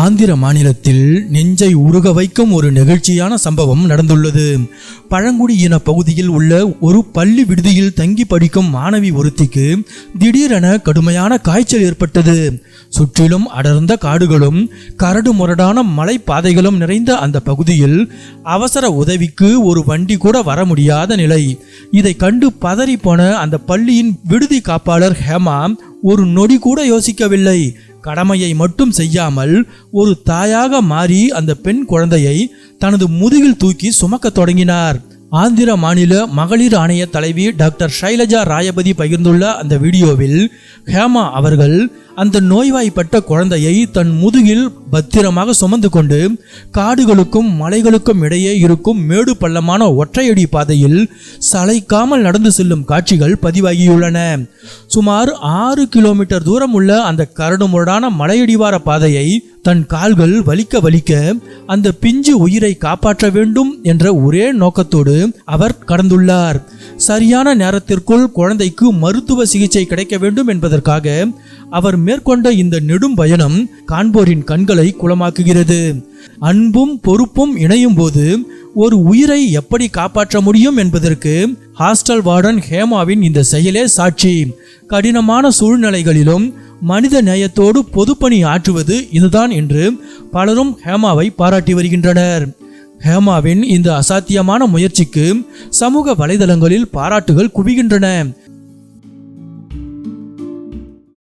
ஆந்திர மாநிலத்தில் நெஞ்சை உருக வைக்கும் ஒரு நெகிழ்ச்சியான சம்பவம் நடந்துள்ளது. பழங்குடியின பகுதியில் உள்ள ஒரு பள்ளி விடுதியில் தங்கி படிக்கும் மாணவி ஒருத்திக்கு திடீரென கடுமையான காய்ச்சல் ஏற்பட்டது. சுற்றிலும் அடர்ந்த காடுகளும் கரடு முரடான மலைப்பாதைகளும் நிறைந்த அந்த பகுதியில் அவசர உதவிக்கு ஒரு வண்டி கூட வர முடியாத நிலை. இதை கண்டு பதறி போன அந்த பள்ளியின் விடுதி காப்பாளர் ஹேமா ஒரு நொடி கூட யோசிக்கவில்லை. கடமையை மட்டும் செய்யாமல் ஒரு தாயாக மாறி அந்த பெண் குழந்தையை தனது முதுகில் தூக்கி சுமக்க தொடங்கினார். ஆந்திர மாநில மகளிர் ஆணைய தலைவி டாக்டர் ஷைலஜா ராயபதி பகிர்ந்துள்ள அந்த வீடியோவில் ஹேமா அவர்கள் அந்த நோய்வாய்ப்பட்ட குழந்தையை தன் முதுகில் பத்திரமாக சுமந்து கொண்டு காடுகளுக்கும் மலைகளுக்கும் இடையே இருக்கும் மேடு பள்ளமான ஒற்றையடி பாதையில் சளைக்காமல் நடந்து செல்லும் காட்சிகள் பதிவாகியுள்ளன. சுமார் 6 கிலோமீட்டர் தூரம் உள்ள அந்த கரடுமுரடான மலையடிவார பாதையை தன் கால்கள் வலிக்க வலிக்க அந்த பிஞ்சு உயிரை காப்பாற்ற வேண்டும் என்ற ஒரே நோக்கத்தோடு அவர் கடந்துள்ளார். சரியான நேரத்திற்குள் குழந்தைக்கு மருத்துவ சிகிச்சை கிடைக்க வேண்டும் என்பதற்காக அவர் மேற்கொண்ட இந்த நெடும் பயணம் காண்போரின் கண்களை குளமாக்குகிறது. அன்பும் பொறுப்பும் இணையும் போது ஒரு உயிரை எப்படி காப்பாற்ற முடியும் என்பதற்கு ஹாஸ்டல் வார்டன் ஹேமாவின் இந்த செயலே சாட்சி. கடினமான சூழ்நிலைகளிலும் மனித நேயத்தோடு பொதுப்பணி ஆற்றுவது இதுதான் என்று பலரும் ஹேமாவை பாராட்டி வருகின்றனர். ஹேமாவின் இந்த அசாத்தியமான முயற்சிக்கு சமூக வலைதளங்களில் பாராட்டுகள் குவிகின்றன.